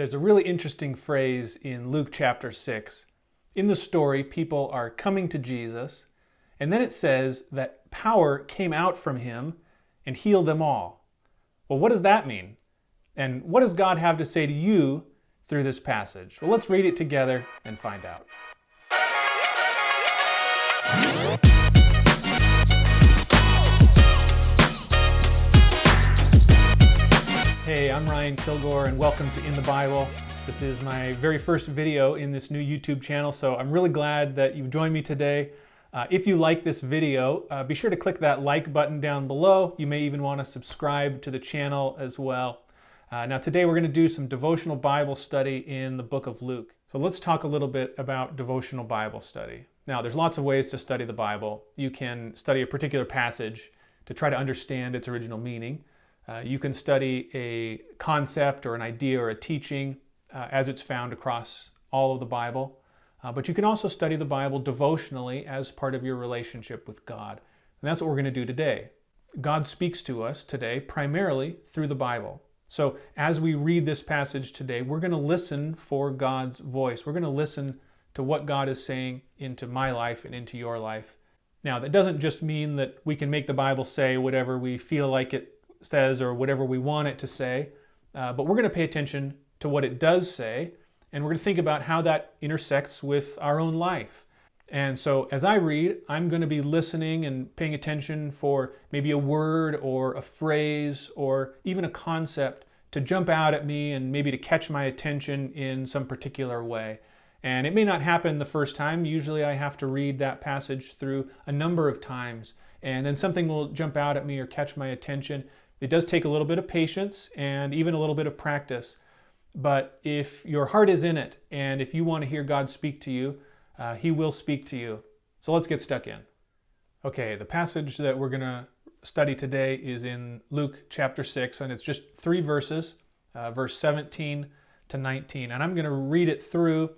There's a really interesting phrase in Luke chapter 6. In the story, people are coming to Jesus, and then it says that power came out from him and healed them all. Well, what does that mean? And what does God have to say to you through this passage? Well, let's read it together and find out. Hey, I'm Ryan Kilgore and welcome to In the Bible. This is my very first video in this new YouTube channel, so I'm really glad that you've joined me today. If you like this video, be sure to click that like button down below. You may even want to subscribe to the channel as well. Now today we're going to do some devotional Bible study in the book of Luke. So let's talk a little bit about devotional Bible study. Now there's lots of ways to study the Bible. You can study a particular passage to try to understand its original meaning. You can study a concept or an idea or a teaching as it's found across all of the Bible. But you can also study the Bible devotionally as part of your relationship with God. And that's what we're going to do today. God speaks to us today primarily through the Bible. So as we read this passage today, we're going to listen for God's voice. We're going to listen to what God is saying into my life and into your life. Now, that doesn't just mean that we can make the Bible say whatever we feel like it says or whatever we want it to say, but we're going to pay attention to what it does say, and we're going to think about how that intersects with our own life. And so as I read, I'm going to be listening and paying attention for maybe a word or a phrase or even a concept to jump out at me and maybe to catch my attention in some particular way. And it may not happen the first time. Usually I have to read that passage through a number of times, and then something will jump out at me or catch my attention. It does take a little bit of patience and even a little bit of practice. But if your heart is in it and if you want to hear God speak to you, He will speak to you. So let's get stuck in. Okay, the passage that we're going to study today is in Luke chapter 6, and it's just 3 verses, verse 17 to 19. And I'm going to read it through,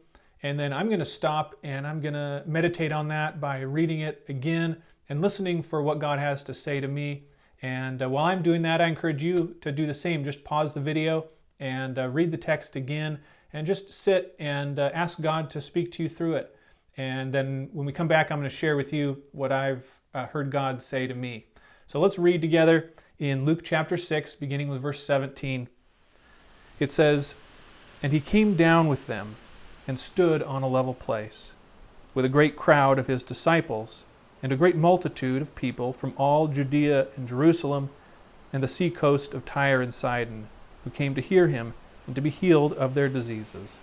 and then I'm going to stop and I'm going to meditate on that by reading it again and listening for what God has to say to me. And while I'm doing that, I encourage you to do the same. Just pause the video and read the text again and just sit and ask God to speak to you through it. And then when we come back, I'm going to share with you what I've heard God say to me. So let's read together in Luke chapter 6, beginning with verse 17. It says, "And he came down with them and stood on a level place, with a great crowd of his disciples, and a great multitude of people from all Judea and Jerusalem and the sea coast of Tyre and Sidon, who came to hear him and to be healed of their diseases.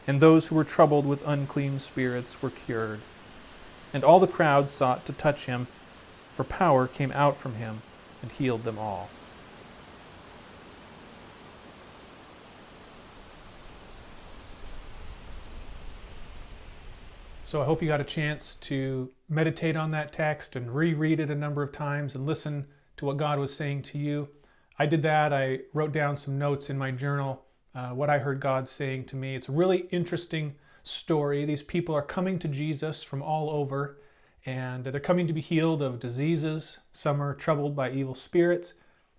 And those who were troubled with unclean spirits were cured. And all the crowd sought to touch him, for power came out from him and healed them all." So I hope you got a chance to meditate on that text and reread it a number of times and listen to what God was saying to you. I did that. I wrote down some notes in my journal, what I heard God saying to me. It's a really interesting story. These people are coming to Jesus from all over, and they're coming to be healed of diseases. Some are troubled by evil spirits.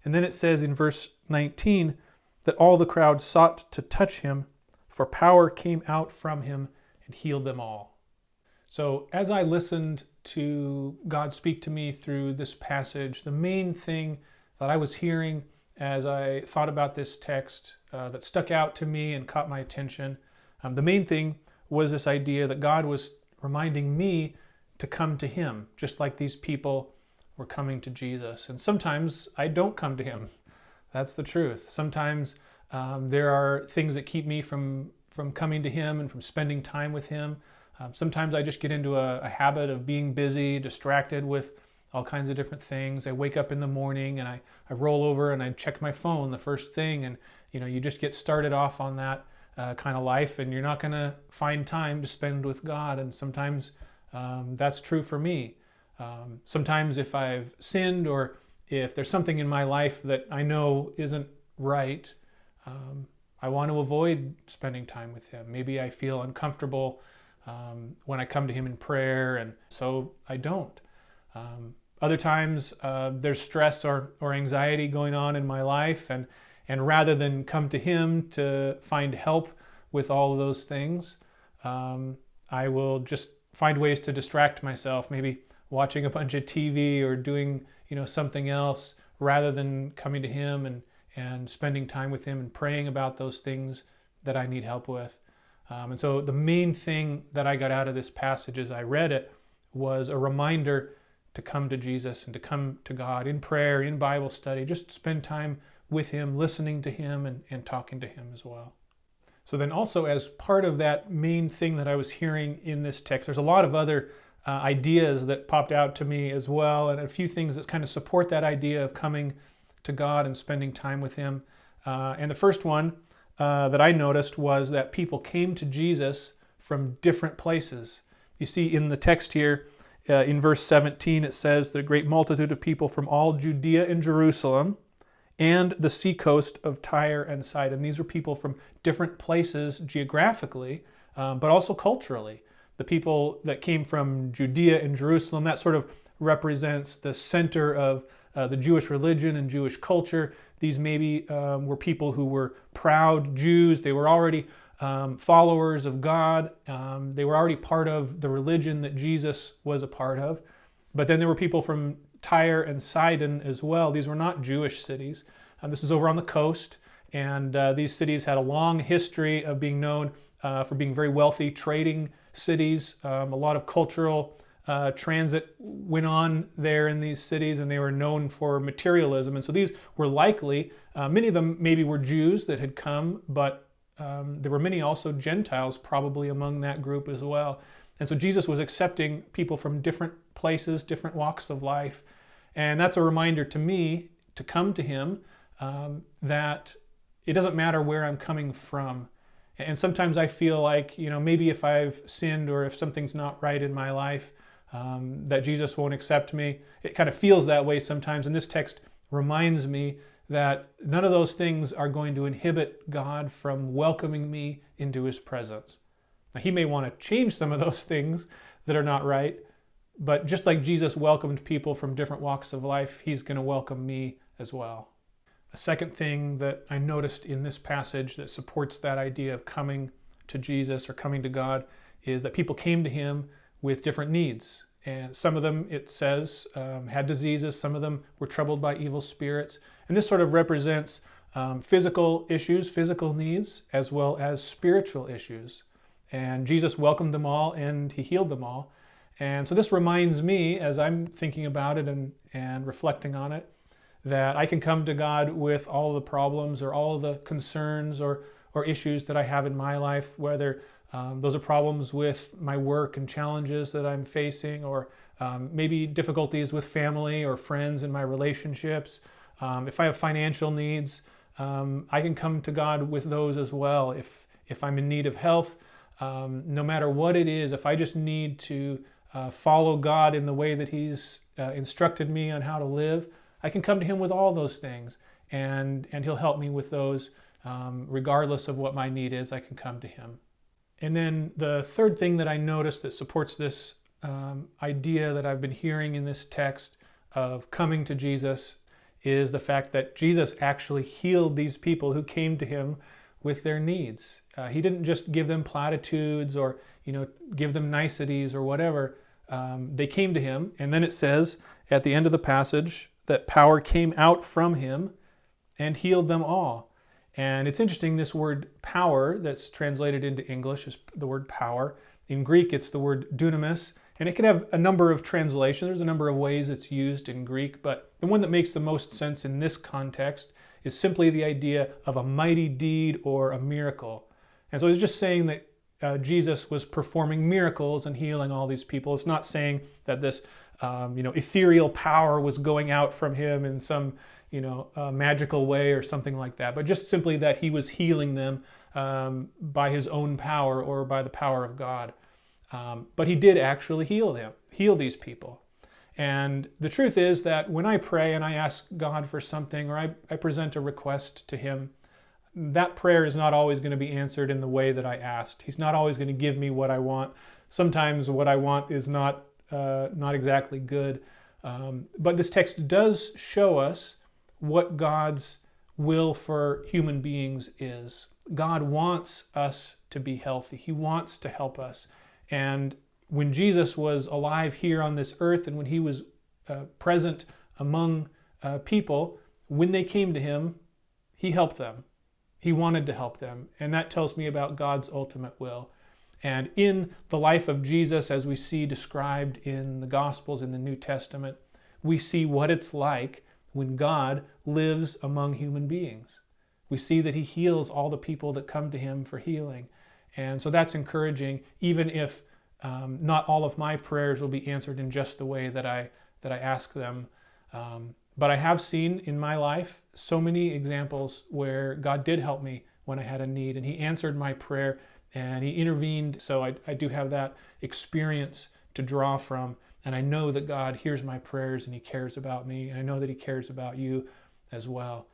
And then it says in verse 19 that all the crowd sought to touch him, for power came out from him and healed them all. So as I listened to God speak to me through this passage, the main thing that I was hearing as I thought about this text that stuck out to me and caught my attention, the main thing was this idea that God was reminding me to come to Him, just like these people were coming to Jesus. And sometimes I don't come to Him. That's the truth. Sometimes there are things that keep me from coming to Him and from spending time with Him. Sometimes I just get into a habit of being busy, distracted with all kinds of different things. I wake up in the morning and I roll over and I check my phone the first thing, and you just get started off on that kind of life, and you're not going to find time to spend with God. And sometimes that's true for me. Sometimes if I've sinned or if there's something in my life that I know isn't right, I want to avoid spending time with Him. Maybe I feel uncomfortable when I come to Him in prayer, and so I don't. Other times there's stress or anxiety going on in my life, and And rather than come to him to find help with all of those things, I will just find ways to distract myself, maybe watching a bunch of TV or doing, something else, rather than coming to him and spending time with him and praying about those things that I need help with. And so the main thing that I got out of this passage as I read it was a reminder to come to Jesus and to come to God in prayer, in Bible study, just spend time with him, listening to him and talking to him as well. So then also, as part of that main thing that I was hearing in this text, there's a lot of other ideas that popped out to me as well, and a few things that kind of support that idea of coming to God and spending time with him. And the first one that I noticed was that people came to Jesus from different places. You see in the text here, in verse 17, it says, "The great multitude of people from all Judea and Jerusalem and the seacoast of Tyre and Sidon." These were people from different places geographically, but also culturally. The people that came from Judea and Jerusalem, that sort of represents the center of the Jewish religion and Jewish culture. These maybe were people who were proud Jews. They were already followers of God. They were already part of the religion that Jesus was a part of. But then there were people from Tyre and Sidon as well. These were not Jewish cities. This is over on the coast, and these cities had a long history of being known for being very wealthy trading cities. A lot of cultural transit went on there in these cities, and they were known for materialism. And so these were likely, many of them maybe were Jews that had come, but there were many also Gentiles probably among that group as well. And so Jesus was accepting people from different places, different walks of life. And that's a reminder to me to come to him, that it doesn't matter where I'm coming from. And sometimes I feel like, maybe if I've sinned or if something's not right in my life, that Jesus won't accept me. It kind of feels that way sometimes. And this text reminds me that none of those things are going to inhibit God from welcoming me into his presence. Now, he may want to change some of those things that are not right, but just like Jesus welcomed people from different walks of life, he's going to welcome me as well. A second thing that I noticed in this passage that supports that idea of coming to Jesus or coming to God is that people came to him with different needs. And some of them, it says, had diseases. Some of them were troubled by evil spirits. And this sort of represents physical issues, physical needs, as well as spiritual issues. And Jesus welcomed them all and he healed them all. And so this reminds me, as I'm thinking about it and reflecting on it, that I can come to God with all the problems or all the concerns or issues that I have in my life, whether those are problems with my work and challenges that I'm facing, or maybe difficulties with family or friends in my relationships. If I have financial needs, I can come to God with those as well. If I'm in need of health, no matter what it is, if I just need to follow God in the way that he's instructed me on how to live, I can come to him with all those things, and he'll help me with those. Regardless of what my need is, I can come to him. And then the third thing that I noticed that supports this idea that I've been hearing in this text of coming to Jesus is the fact that Jesus actually healed these people who came to him with their needs. He didn't just give them platitudes or give them niceties or whatever. They came to him, and then it says at the end of the passage that power came out from him and healed them all. And it's interesting, this word power that's translated into English is the word power. In Greek, it's the word dunamis, and it can have a number of translations. There's a number of ways it's used in Greek, but the one that makes the most sense in this context is simply the idea of a mighty deed or a miracle. And so it's just saying that Jesus was performing miracles and healing all these people. It's not saying that this ethereal power was going out from him in some magical way or something like that, but just simply that he was healing them by his own power or by the power of God. But he did actually heal these people. And the truth is that when I pray and I ask God for something, or I present a request to him, that prayer is not always going to be answered in the way that I asked. He's not always going to give me what I want. Sometimes what I want is not exactly good. But this text does show us what God's will for human beings is. God wants us to be healthy. He wants to help us. And when Jesus was alive here on this earth, and when he was present among people, when they came to him, he helped them. He wanted to help them. And that tells me about God's ultimate will. And in the life of Jesus, as we see described in the Gospels in the New Testament, we see what it's like when God lives among human beings. We see that he heals all the people that come to him for healing. And so that's encouraging, even if not all of my prayers will be answered in just the way that I ask them. But I have seen in my life so many examples where God did help me when I had a need, and he answered my prayer and he intervened. So I do have that experience to draw from. And I know that God hears my prayers and he cares about me. And I know that he cares about you as well.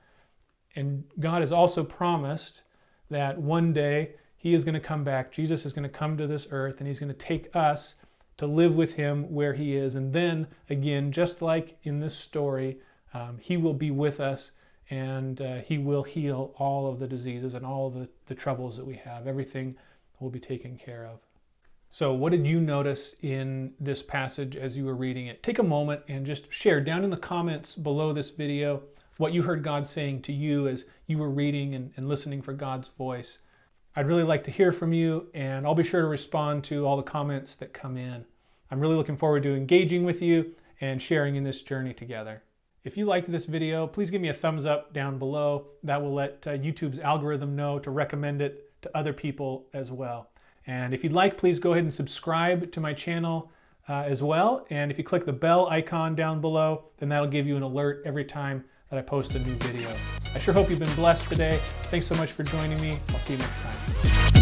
And God has also promised that one day he is going to come back. Jesus is going to come to this earth, and he's going to take us to live with him where he is. And then again, just like in this story, he will be with us, and he will heal all of the diseases and all of the troubles that we have. Everything will be taken care of. So what did you notice in this passage as you were reading it? Take a moment and just share down in the comments below this video what you heard God saying to you as you were reading and listening for God's voice. I'd really like to hear from you, and I'll be sure to respond to all the comments that come in. I'm really looking forward to engaging with you and sharing in this journey together. If you liked this video, please give me a thumbs up down below. That will let YouTube's algorithm know to recommend it to other people as well. And if you'd like, please go ahead and subscribe to my channel as well. And if you click the bell icon down below, then that'll give you an alert every time that I post a new video. I sure hope you've been blessed today. Thanks so much for joining me. I'll see you next time.